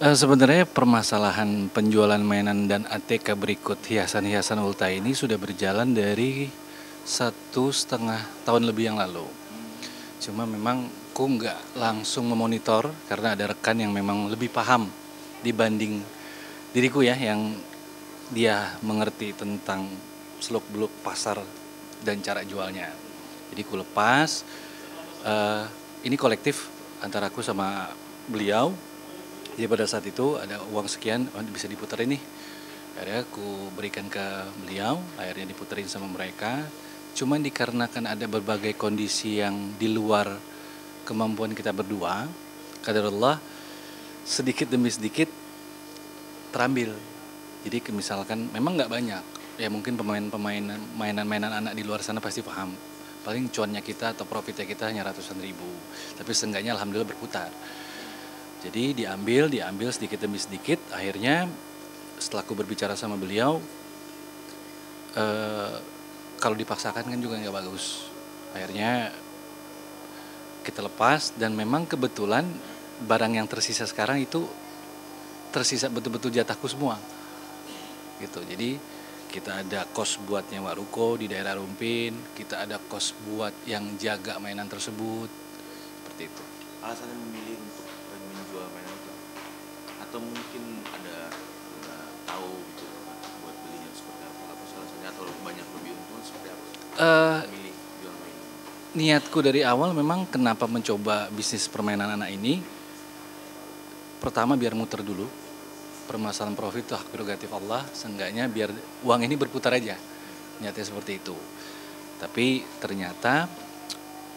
Sebenarnya permasalahan penjualan mainan dan ATK berikut hiasan-hiasan ulta ini sudah berjalan dari 1,5 tahun lebih yang lalu. Cuma memang aku nggak langsung memonitor karena ada rekan yang memang lebih paham dibanding diriku ya, yang dia mengerti tentang seluk-beluk pasar dan cara jualnya. Jadi ku lepas, eh, ini kolektif antara aku sama beliau. Jadi pada saat itu ada uang sekian, oh, bisa diputar ini. Akhirnya aku berikan ke beliau, akhirnya diputerin sama mereka. Cuman dikarenakan ada berbagai kondisi yang di luar kemampuan kita berdua, qadarullah sedikit demi sedikit terambil. Jadi misalkan memang nggak banyak, ya mungkin mainan-mainan anak di luar sana pasti paham. Paling cuannya kita atau profitnya kita hanya ratusan ribu, tapi seenggaknya alhamdulillah berputar. Jadi diambil sedikit demi sedikit. Akhirnya setelah aku berbicara sama beliau, eh, kalau dipaksakan kan juga nggak bagus. Akhirnya kita lepas dan memang kebetulan barang yang tersisa sekarang itu tersisa betul-betul jatahku semua. Gitu. Jadi kita ada kos buat nyewa ruko di daerah Rumpin, kita ada kos buat yang jaga mainan tersebut, seperti itu. Alasannya memilih untuk menjual mainan itu, atau mungkin ada tahu gitu buat belinya seperti apa sih alasannya, atau banyak lebih untung seperti apa Eh memilih jual mainan? Niatku dari awal memang kenapa mencoba bisnis permainan anak ini, pertama biar muter dulu. Permasalahan profit itu hak prerogatif Allah, seenggaknya biar uang ini berputar aja. Niatnya seperti itu. Tapi ternyata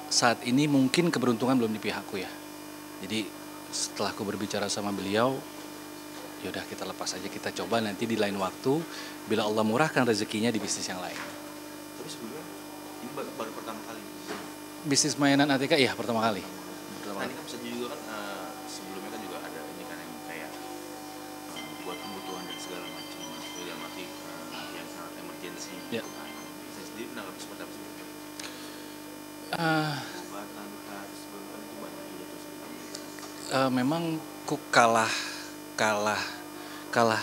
saat ini mungkin keberuntungan belum di pihakku ya. Jadi setelah aku berbicara sama beliau, yaudah kita lepas aja, kita coba nanti di lain waktu bila Allah murahkan rezekinya di bisnis yang lain. Tapi sebelumnya ini baru pertama kali. Bisnis mainan ATK iya pertama kali. Nah ini kan bisa juga kan sebelumnya kan juga ada ini kan yang kayak buat kebutuhan dan segala macam, dalam arti yang sangat emergency Ya. gitu kan. Saya sendiri menanggapi seperti apa sih? Eh, Kesempatan harus kan itu banyak juga tuh sebenarnya. Memang ku kalah kalah kalah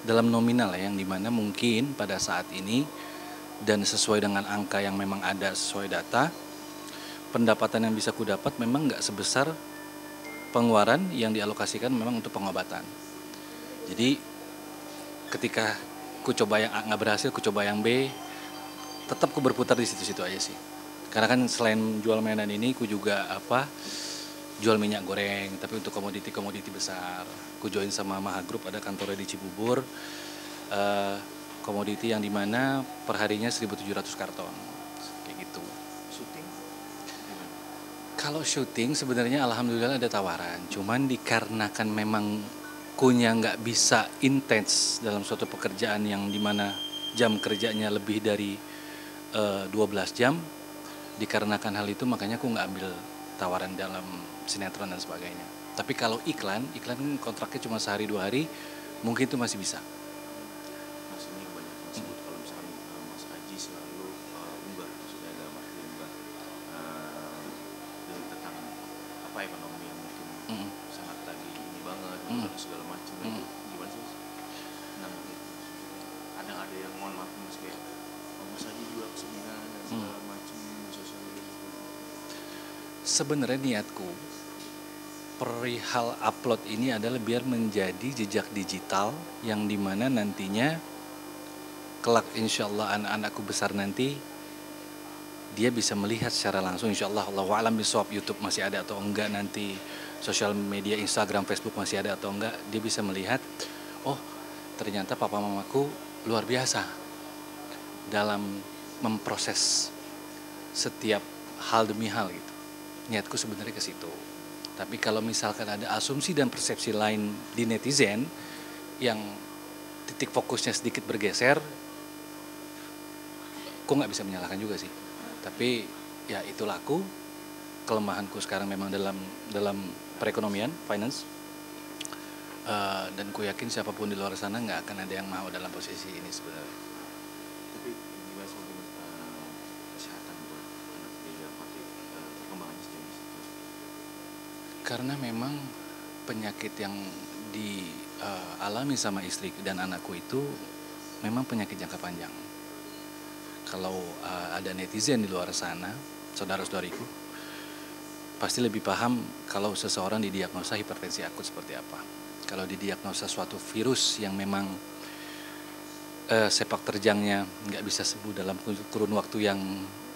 dalam nominal ya, yang dimana mungkin pada saat ini dan sesuai dengan angka yang memang ada sesuai data, pendapatan yang bisa ku dapat memang nggak sebesar pengeluaran yang dialokasikan memang untuk pengobatan. Jadi ketika ku coba yang A nggak berhasil, ku coba yang B, tetap ku berputar di situ-situ aja sih. Karena kan selain jual mainan ini, ku juga jual minyak goreng, tapi untuk komoditi-komoditi besar. Ku join sama Maha Group, ada kantornya di Cibubur. Eh, Komoditi yang dimana perharinya 1.700 karton, kayak gitu. Syuting gimana? Kalau syuting sebenarnya alhamdulillah ada tawaran, cuman dikarenakan memang kunya nggak bisa intens dalam suatu pekerjaan yang dimana jam kerjanya lebih dari 12 jam, dikarenakan hal itu makanya aku nggak ambil tawaran dalam sinetron dan sebagainya. Tapi kalau iklan kontraknya cuma sehari 2 hari, mungkin itu masih bisa. Mas ini kebanyakan sebut kalau misalkan Mas Aji selalu unggah, maksudnya dalam arti unggah dari tentang apa ekonomi yang mungkin Mm. sangat lagi ini banget Mm. dan segala macam Mm. itu gimana sih Mas? Menanggapi itu? Kadang ada yang mohon maaf Mas kayak Mas Aji juga kesenian dan segala macam di sosial media. Sebenarnya niatku perihal upload ini adalah biar menjadi jejak digital yang dimana nantinya kelak insya Allah anak-anakku besar nanti dia bisa melihat secara langsung, insya Allah Allahu a'lam bishawab, YouTube masih ada atau enggak, nanti sosial media Instagram Facebook masih ada atau enggak, dia bisa melihat, oh ternyata papa mamaku luar biasa dalam memproses setiap hal demi hal gitu. Niatku sebenarnya ke situ. Tapi kalau misalkan ada asumsi dan persepsi lain di netizen yang titik fokusnya sedikit bergeser, aku nggak bisa menyalahkan juga sih. Tapi ya itulah aku, kelemahanku sekarang memang dalam perekonomian, finance. Dan ku yakin siapapun di luar sana nggak akan ada yang mau dalam posisi ini sebenarnya. Tapi gimana sih mungkin kesehatan buat anak di dalam arti perkembangannya sejauh ini? Karena memang penyakit yang dialami sama istri dan anakku itu memang penyakit jangka panjang. Kalau ada netizen di luar sana, saudara-saudariku, pasti lebih paham kalau seseorang didiagnosa hipertensi akut seperti apa. Kalau didiagnosa suatu virus yang memang sepak terjangnya nggak bisa sembuh dalam kurun waktu yang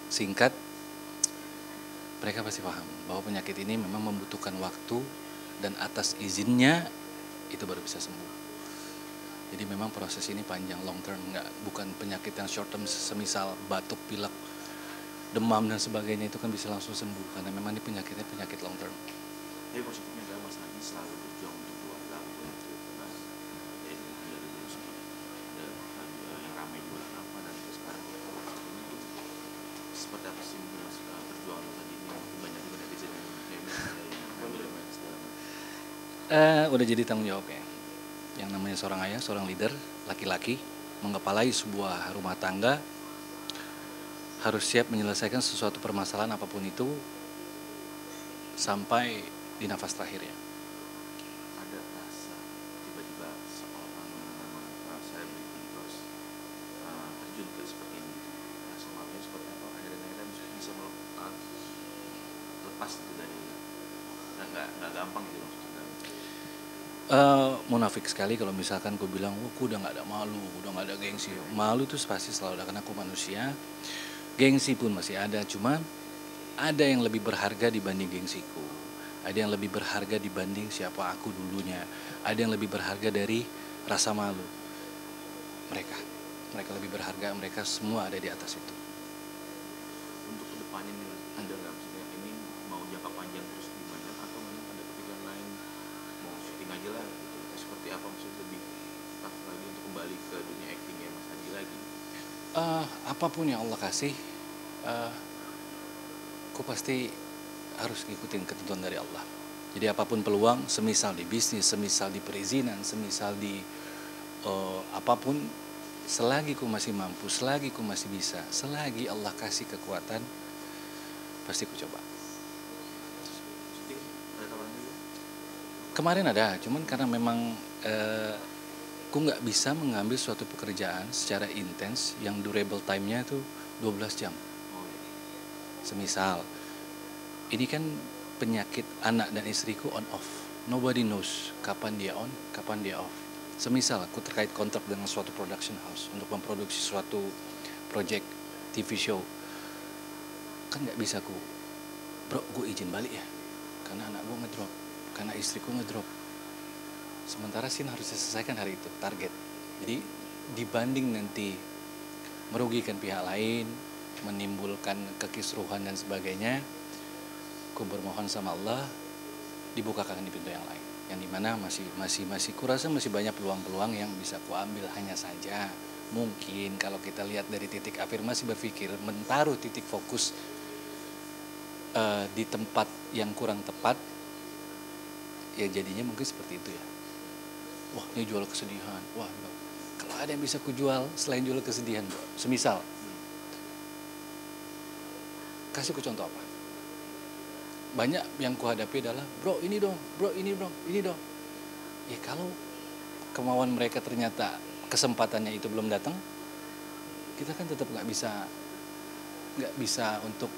singkat, mereka pasti paham bahwa penyakit ini memang membutuhkan waktu dan atas izinnya itu baru bisa sembuh. Jadi memang proses ini panjang, long term, bukan penyakit yang short term, semisal batuk, pilek, demam dan sebagainya itu kan bisa langsung sembuh karena memang ini penyakitnya penyakit long term. Tapi positifnya adalah Mas Adi selalu berjuang untuk keluarga apapun itu. Nah, ya itu dari dulu sempat ada yang ramai bulan apa dan terus sekarang ini tuh seperti apa sih mungkin Mas perjuangan Mas Adi ini mungkin banyak juga netizen yang kayak misalnya yang ngambil segala macam. Udah jadi tanggung jawab ya. Yang namanya seorang ayah, seorang leader, laki-laki, mengepalai sebuah rumah tangga, harus siap menyelesaikan sesuatu permasalahan apapun itu sampai di nafas terakhirnya. Ada rasa tiba-tiba seorang selebriti terus terjun ke seperti ini, rasa malunya seperti apa? Kadang-kadang bisa melakukan lepas itu dari nggak gampang gitu maksudnya. Munafik sekali kalau misalkan gue bilang, aku udah nggak ada malu, udah nggak ada gengsi. Malu tuh pasti selalu ada karena aku manusia. Gengsi pun masih ada, cuma ada yang lebih berharga dibanding gengsiku. Ada yang lebih berharga dibanding siapa aku dulunya. Ada yang lebih berharga dari rasa malu. Mereka lebih berharga, mereka semua ada di atas itu. Untuk kedepannya nih ada nggak maksudnya ini mau jangka panjang terus gimana atau memang ada kepikiran lain mau syuting aja lah gitu? Seperti apa maksudnya lebih tough lagi untuk kembali ke dunia actingnya Mas Adi lagi? Apapun yang Allah kasih, aku pasti harus ngikutin ketentuan dari Allah. Jadi apapun peluang, semisal di bisnis, semisal di perizinan, semisal di apapun, selagi ku masih mampu, selagi ku masih bisa, selagi Allah kasih kekuatan, pasti ku coba. Syuting ada tawaran juga? Kemarin ada, cuman karena memang ku nggak bisa mengambil suatu pekerjaan secara intens yang durable time-nya tuh 12 jam. Oh iya. Semisal, ini kan penyakit anak dan istriku on off. Nobody knows kapan dia on, kapan dia off. Semisal aku terkait kontrak dengan suatu production house untuk memproduksi suatu project TV show, kan nggak bisa bro, gue izin balik ya, karena anak gue ngedrop, karena istriku ngedrop. Sementara scene harus diselesaikan hari itu, target. Jadi dibanding nanti merugikan pihak lain, menimbulkan kekisruhan dan sebagainya, aku bermohon sama Allah dibukakan di pintu yang lain, yang dimana masih kurasa masih banyak peluang-peluang yang bisa aku ambil. Hanya saja mungkin kalau kita lihat dari titik afirmasi berpikir, menaruh titik fokus di tempat yang kurang tepat, ya jadinya mungkin seperti itu ya. Wah, ini jual kesedihan. Wah, kalau ada yang bisa kujual selain jual kesedihan, bro. Semisal, kasih ku contoh apa? Banyak yang kuhadapi adalah, bro ini dong, bro ini dong, ini dong. Ya kalau kemauan mereka ternyata kesempatannya itu belum datang, kita kan tetap nggak bisa untuk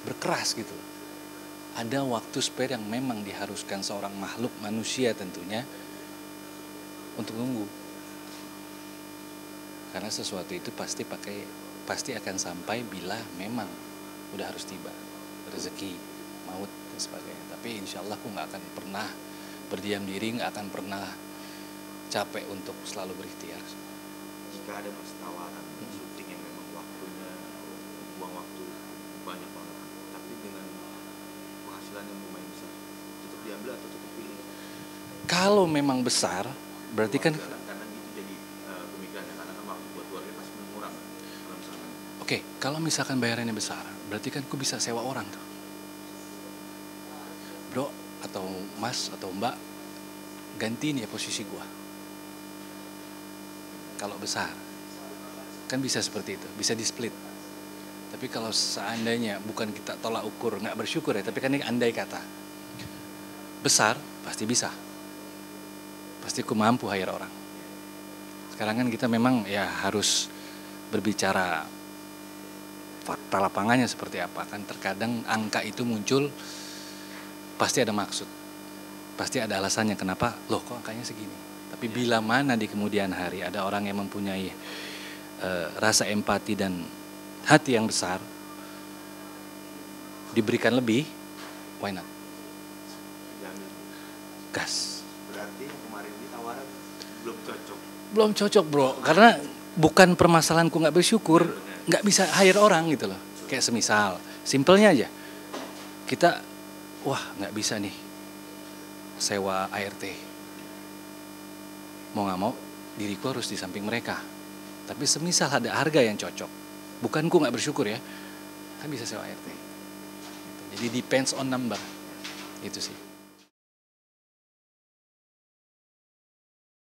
berkeras gitu. Ada waktu spare yang memang diharuskan seorang makhluk manusia tentunya untuk nunggu. Karena sesuatu itu pasti akan sampai bila memang udah harus tiba. Rezeki, maut dan sebagainya. Tapi insya Allah aku nggak akan pernah berdiam diri, nggak akan pernah capek untuk selalu berikhtiar. Jika ada Mas tawaran syuting yang memang waktunya buang waktu banyak banget, tapi dengan penghasilan yang lumayan besar, tetap diambil atau tetap pilih? Kalau memang besar, berarti kan karena itu jadi pemikirannya, karena kan waktu buat keluarga pasti mengurang kalau misalkan. oke, kalau misalkan bayarannya besar, berarti kan aku bisa sewa orang tuh. Bro atau mas atau mbak, gantiin ya posisi gua. Kalau besar, kan bisa seperti itu, bisa di split. Tapi kalau seandainya, bukan kita tolak ukur, nggak bersyukur ya, tapi kan ini andai kata. Besar, pasti bisa. pasti ku mampu hire orang. Sekarang kan kita memang ya harus berbicara fakta lapangannya seperti apa. Kan terkadang angka itu muncul pasti ada maksud. Pasti ada alasannya kenapa loh kok angkanya segini. Tapi bila mana di kemudian hari ada orang yang mempunyai rasa empati dan hati yang besar, diberikan lebih, why not? Jamin. Gas. Berarti kemarin ini tawaran belum cocok. Belum cocok bro, karena bukan permasalahanku nggak bersyukur, nggak bisa hire orang gitu loh. Kayak semisal, simpelnya aja, kita, wah nggak bisa nih sewa ART. Mau nggak mau, diriku harus di samping mereka. Tapi semisal ada harga yang cocok, bukanku nggak bersyukur ya, kan bisa sewa ART. Jadi depends on number, itu sih.